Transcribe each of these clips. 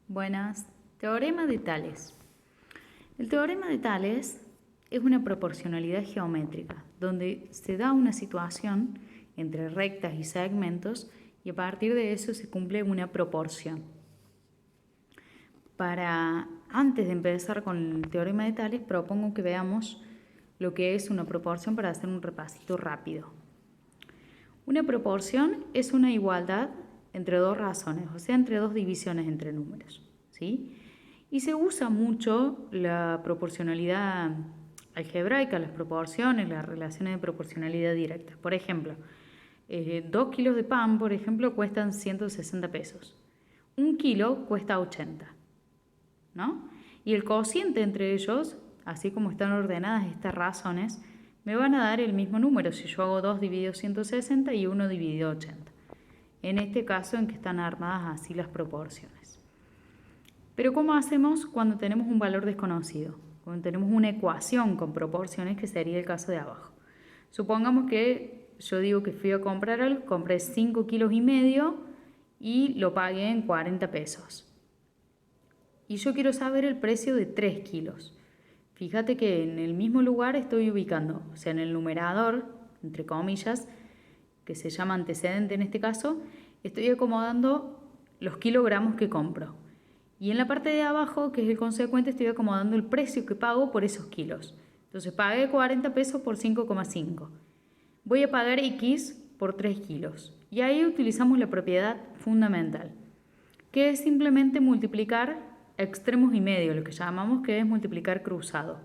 Buenas. Teorema de Tales. El teorema de Tales es una proporcionalidad geométrica donde se da una situación entre rectas y segmentos y a partir de eso se cumple una proporción. Antes de empezar con el teorema de Tales, propongo que veamos lo que es una proporción para hacer un repasito rápido. Una proporción es una igualdad entre dos razones, o sea, entre dos divisiones entre números, ¿sí? Y se usa mucho la proporcionalidad algebraica, las proporciones, las relaciones de proporcionalidad directa. Por ejemplo, 2 kilos de pan, por ejemplo, cuestan 160 pesos. 1 kilo cuesta 80, ¿no? Y el cociente entre ellos, así como están ordenadas estas razones, me van a dar el mismo número si yo hago 2 dividido 160 y 1 dividido 80. En este caso en que están armadas así las proporciones. Pero ¿cómo hacemos cuando tenemos un valor desconocido? Cuando tenemos una ecuación con proporciones, que sería el caso de abajo. Supongamos que yo digo que fui a comprar algo, compré 5 kilos y medio y lo pagué en 40 pesos. Y yo quiero saber el precio de 3 kilos. Fíjate que en el mismo lugar estoy ubicando, o sea, en el numerador, entre comillas, que se llama antecedente en este caso, estoy acomodando los kilogramos que compro. Y en la parte de abajo, que es el consecuente, estoy acomodando el precio que pago por esos kilos. Entonces pagué 40 pesos por 5,5. Voy a pagar X por 3 kilos. Y ahí utilizamos la propiedad fundamental, que es simplemente multiplicar extremos y medio, lo que llamamos que es multiplicar cruzado.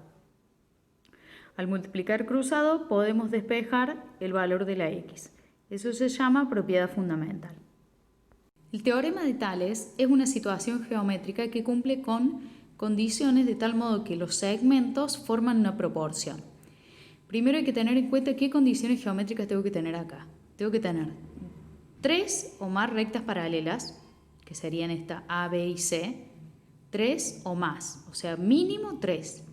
Al multiplicar cruzado podemos despejar el valor de la X. Eso se llama propiedad fundamental. El teorema de Tales es una situación geométrica que cumple con condiciones de tal modo que los segmentos forman una proporción. Primero hay que tener en cuenta qué condiciones geométricas tengo que tener acá. Tengo que tener 3 o más rectas paralelas, que serían esta A, B y C, 3 o más, o sea, mínimo 3,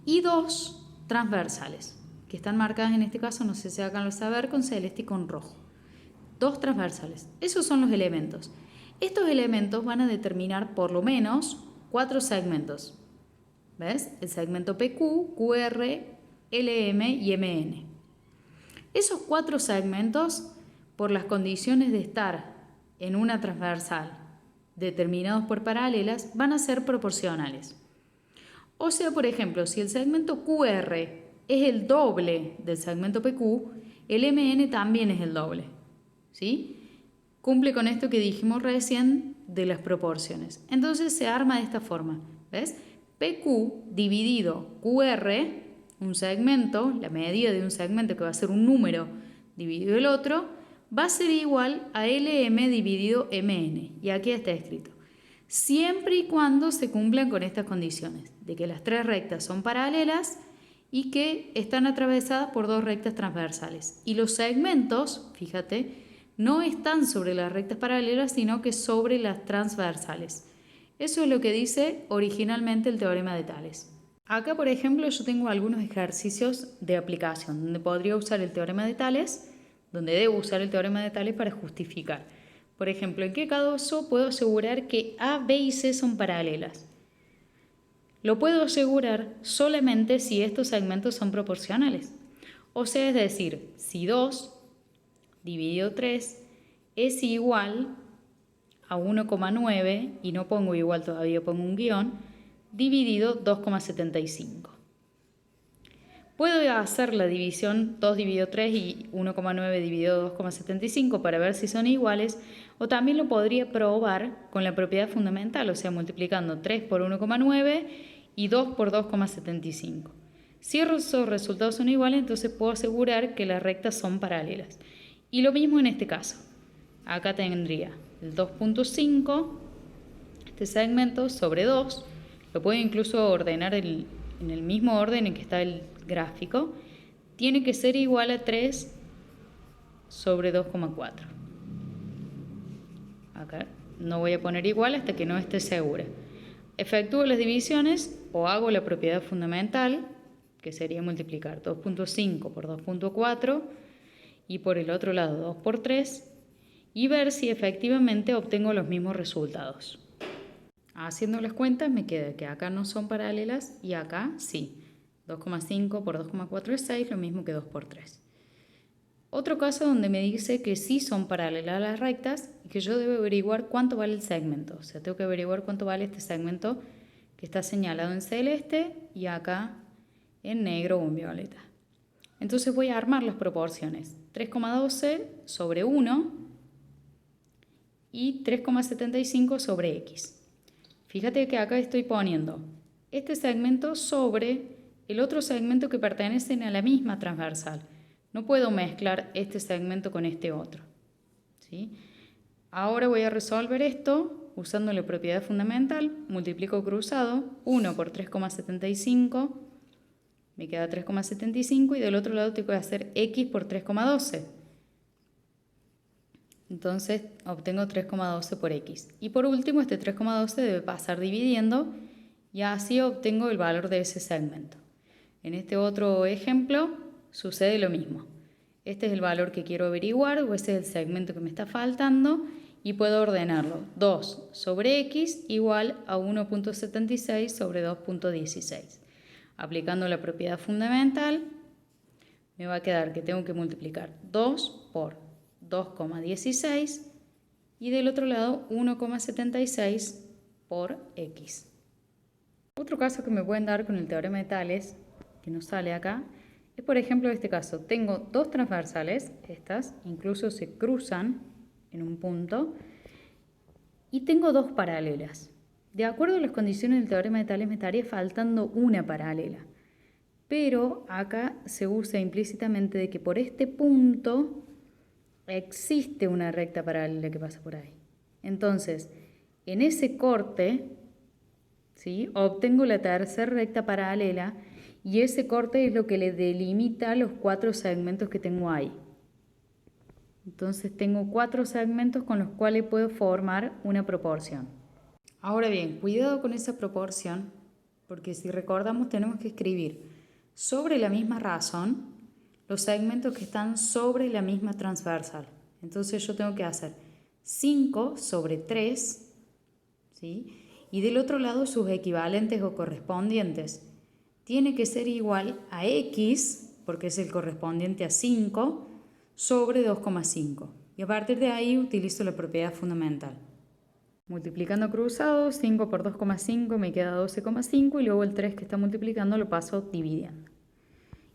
y 2 transversales, que están marcadas en este caso, no sé si hagan lo saber, con celeste y con rojo. 2 transversales. Esos son los elementos. Estos elementos van a determinar por lo menos 4 segmentos. ¿Ves? El segmento PQ, QR, LM y MN. Esos 4 segmentos, por las condiciones de estar en una transversal determinados por paralelas, van a ser proporcionales. O sea, por ejemplo, si el segmento QR es el doble del segmento PQ, el MN también es el doble. ¿Sí? Cumple con esto que dijimos recién de las proporciones. Entonces se arma de esta forma. ¿Ves? PQ dividido QR, un segmento, la medida de un segmento que va a ser un número dividido el otro, va a ser igual a LM dividido MN. Y aquí está escrito. Siempre y cuando se cumplan con estas condiciones, de que las 3 rectas son paralelas y que están atravesadas por 2 rectas transversales. Y los segmentos, fíjate, no están sobre las rectas paralelas, sino que sobre las transversales. Eso es lo que dice originalmente el teorema de Tales. Acá, por ejemplo, yo tengo algunos ejercicios de aplicación donde podría usar el teorema de Tales, donde debo usar el teorema de Tales para justificar. Por ejemplo, ¿en qué caso puedo asegurar que A, B y C son paralelas? Lo puedo asegurar solamente si estos segmentos son proporcionales. O sea, es decir, si 2 dividido 3 es igual a 1,9, y no pongo igual todavía, pongo un guión, dividido 2,75. Puedo hacer la división 2 dividido 3 y 1,9 dividido 2,75 para ver si son iguales, o también lo podría probar con la propiedad fundamental, o sea, multiplicando 3 por 1,9 y 2 por 2,75. Si esos resultados son iguales, entonces puedo asegurar que las rectas son paralelas. Y lo mismo en este caso. Acá tendría el 2,5, este segmento, sobre 2. Lo puedo incluso ordenar en el mismo orden en que está el gráfico. Tiene que ser igual a 3 sobre 2,4. Acá no voy a poner igual hasta que no esté segura. Efectúo las divisiones o hago la propiedad fundamental, que sería multiplicar 2,5 por 2,4 y por el otro lado 2 por 3 y ver si efectivamente obtengo los mismos resultados. Haciendo las cuentas me queda que acá no son paralelas y acá sí. 2,5 por 2,4 es 6, lo mismo que 2 por 3. Otro caso donde me dice que sí son paralelas a las rectas y que yo debo averiguar cuánto vale el segmento. O sea, tengo que averiguar cuánto vale este segmento que está señalado en celeste y acá en negro o en violeta. Entonces voy a armar las proporciones. 3,12 sobre 1 y 3,75 sobre x. Fíjate que acá estoy poniendo este segmento sobre el otro segmento que pertenecen a la misma transversal. No puedo mezclar este segmento con este otro, ¿sí? Ahora voy a resolver esto usando la propiedad fundamental. Multiplico cruzado, 1 por 3,75, me queda 3,75 y del otro lado tengo que hacer x por 3,12. Entonces obtengo 3,12 por x. Y por último, este 3,12 debe pasar dividiendo y así obtengo el valor de ese segmento. En este otro ejemplo sucede lo mismo. Este es el valor que quiero averiguar o este es el segmento que me está faltando y puedo ordenarlo. 2 sobre x igual a 1,76 sobre 2,16. Aplicando la propiedad fundamental me va a quedar que tengo que multiplicar 2 por 2,16 y del otro lado 1,76 por x. Otro caso que me pueden dar con el teorema de Tales, que nos sale acá, es por ejemplo este caso. Tengo dos transversales, estas incluso se cruzan en un punto, y tengo dos paralelas. De acuerdo a las condiciones del teorema de Tales me estaría faltando una paralela, pero acá se usa implícitamente de que por este punto existe una recta paralela que pasa por ahí. Entonces, en ese corte, ¿sí?, obtengo la tercera recta paralela y ese corte es lo que le delimita los 4 segmentos que tengo ahí. Entonces tengo 4 segmentos con los cuales puedo formar una proporción. Ahora bien, cuidado con esa proporción, porque si recordamos tenemos que escribir sobre la misma razón los segmentos que están sobre la misma transversal. Entonces yo tengo que hacer 5 sobre 3, ¿sí?, y del otro lado sus equivalentes o correspondientes. Tiene que ser igual a x, porque es el correspondiente a 5, sobre 2,5. Y a partir de ahí utilizo la propiedad fundamental. Multiplicando cruzado, 5 por 2,5 me queda 12,5 y luego el 3 que está multiplicando lo paso dividiendo.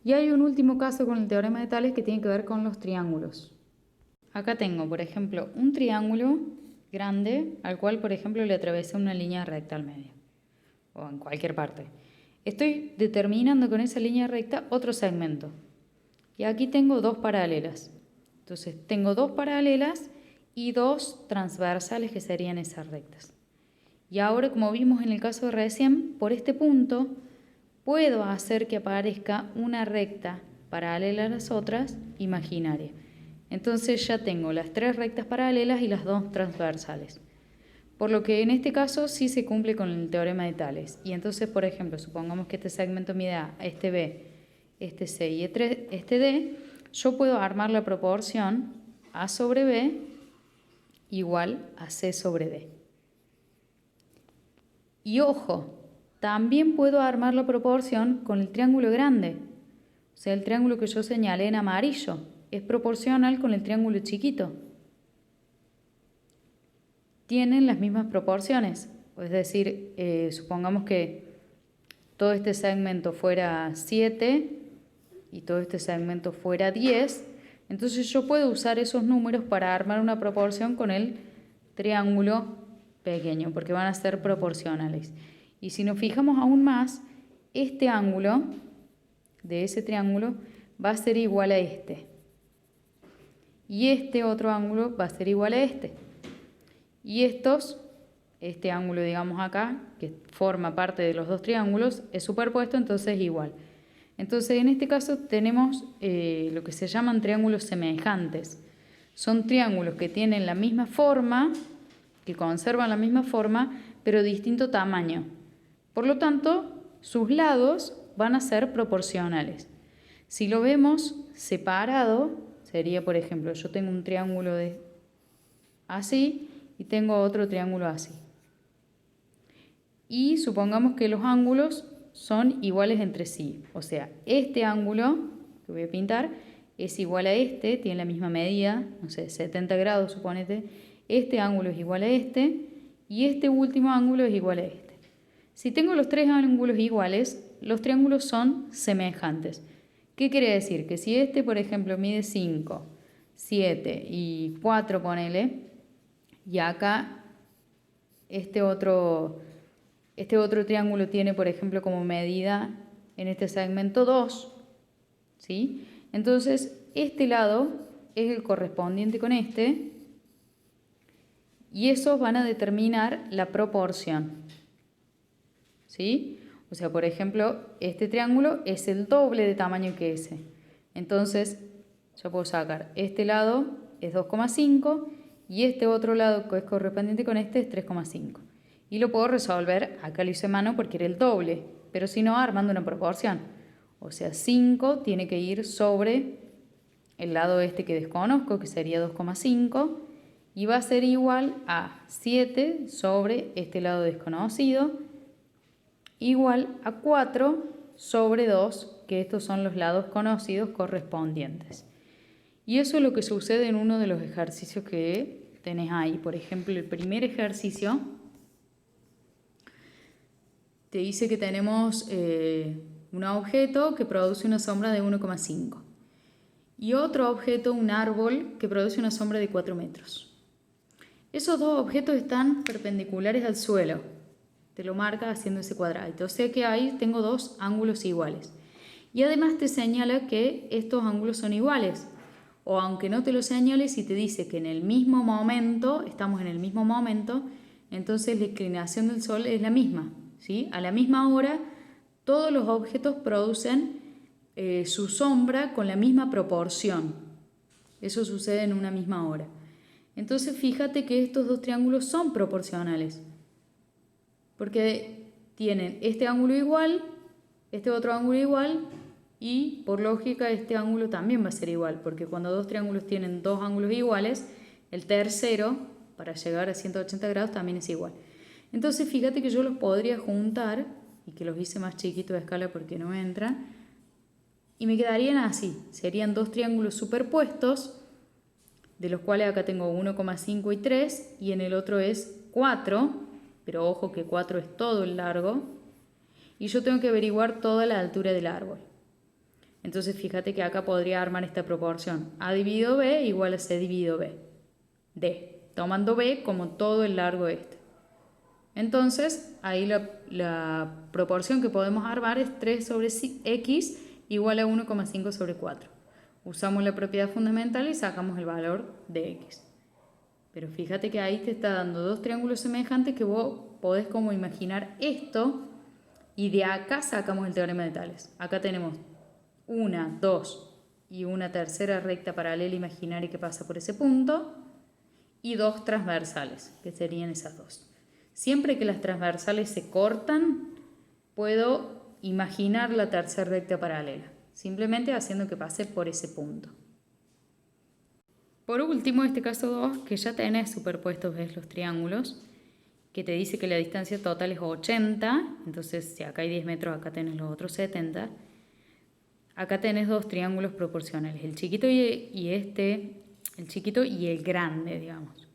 Y hay un último caso con el teorema de Tales que tiene que ver con los triángulos. Acá tengo, por ejemplo, un triángulo grande al cual, por ejemplo, le atravesé una línea recta al medio, o en cualquier parte. Estoy determinando con esa línea recta otro segmento. Y aquí tengo dos paralelas. Entonces, tengo dos paralelas y dos transversales que serían esas rectas. Y ahora, como vimos en el caso de recién, por este punto puedo hacer que aparezca una recta paralela a las otras imaginaria. Entonces ya tengo las 3 rectas paralelas y las 2 transversales. Por lo que en este caso sí se cumple con el teorema de Tales. Y entonces, por ejemplo, supongamos que este segmento mide A, este B, este C y este D, yo puedo armar la proporción A sobre B igual a C sobre D. Y ojo, también puedo armar la proporción con el triángulo grande. O sea, el triángulo que yo señalé en amarillo es proporcional con el triángulo chiquito. Tienen las mismas proporciones. Es decir, supongamos que todo este segmento fuera 7 y todo este segmento fuera 10. Entonces yo puedo usar esos números para armar una proporción con el triángulo pequeño, porque van a ser proporcionales. Y si nos fijamos aún más, este ángulo de ese triángulo va a ser igual a este. Y este otro ángulo va a ser igual a este. Y este ángulo, digamos acá, que forma parte de los dos triángulos, es superpuesto, entonces es igual. Entonces, en este caso tenemos lo que se llaman triángulos semejantes. Son triángulos que tienen la misma forma, que conservan la misma forma, pero distinto tamaño. Por lo tanto, sus lados van a ser proporcionales. Si lo vemos separado, sería, por ejemplo, yo tengo un triángulo así y tengo otro triángulo así. y supongamos que los ángulos son iguales entre sí. O sea, este ángulo que voy a pintar es igual a este, tiene la misma medida, no sé, 70 grados, suponete. Este ángulo es igual a este y este último ángulo es igual a este. Si tengo los tres ángulos iguales, los triángulos son semejantes. ¿Qué quiere decir? Que si este, por ejemplo, mide 5, 7 y 4, ponele, y acá este otro triángulo tiene, por ejemplo, como medida en este segmento 2, ¿sí? Entonces, este lado es el correspondiente con este y esos van a determinar la proporción, ¿sí? O sea, por ejemplo, este triángulo es el doble de tamaño que ese. Entonces, yo puedo sacar este lado es 2,5 y este otro lado que es correspondiente con este es 3,5. Y lo puedo resolver, acá lo hice a mano porque era el doble, pero si no, armando una proporción. O sea, 5 tiene que ir sobre el lado este que desconozco, que sería 2,5, y va a ser igual a 7 sobre este lado desconocido, igual a 4 sobre 2, que estos son los lados conocidos correspondientes. Y eso es lo que sucede en uno de los ejercicios que tenés ahí. Por ejemplo, el primer ejercicio te dice que tenemos un objeto que produce una sombra de 1,5 y otro objeto, un árbol, que produce una sombra de 4 metros. Esos dos objetos están perpendiculares al suelo. Te lo marca haciendo ese cuadradito. O sea que ahí tengo dos ángulos iguales. Y además te señala que estos ángulos son iguales. O aunque no te lo señale, si te dice que en el mismo momento, estamos en el mismo momento, entonces la inclinación del Sol es la misma, ¿sí? A la misma hora, todos los objetos producen su sombra con la misma proporción. Eso sucede en una misma hora. Entonces fíjate que estos dos triángulos son proporcionales, porque tienen este ángulo igual, este otro ángulo igual, y por lógica este ángulo también va a ser igual, porque cuando dos triángulos tienen dos ángulos iguales, el tercero, para llegar a 180 grados, también es igual. Entonces fíjate que yo los podría juntar, y que los hice más chiquitos de escala porque no entran, y me quedarían así. Serían dos triángulos superpuestos, de los cuales acá tengo 1,5 y 3, y en el otro es 4, pero ojo que 4 es todo el largo, y yo tengo que averiguar toda la altura del árbol. Entonces fíjate que acá podría armar esta proporción. A dividido B igual a C dividido B. D, tomando B como todo el largo este. Entonces, ahí la proporción que podemos armar es 3 sobre X igual a 1,5 sobre 4. Usamos la propiedad fundamental y sacamos el valor de X. Pero fíjate que ahí te está dando dos triángulos semejantes que vos podés como imaginar esto y de acá sacamos el teorema de Tales. Acá tenemos una, dos y una tercera recta paralela imaginaria que pasa por ese punto y dos transversales, que serían esas dos. Siempre que las transversales se cortan, puedo imaginar la tercera recta paralela, simplemente haciendo que pase por ese punto. Por último, este caso 2, que ya tenés superpuestos, ves los triángulos, que te dice que la distancia total es 80, entonces si acá hay 10 metros, acá tenés los otros 70. Acá tenés dos triángulos proporcionales, el chiquito y el chiquito y el grande, digamos,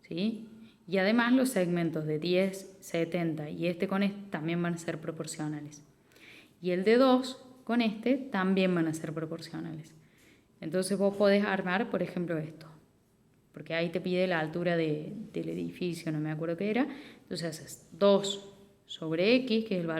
¿sí? Y además los segmentos de 10, 70 y este con este también van a ser proporcionales. Y el de 2 con este también van a ser proporcionales. Entonces vos podés armar, por ejemplo, esto, porque ahí te pide la altura del edificio, no me acuerdo qué era. Entonces haces 2 sobre X, que es el valor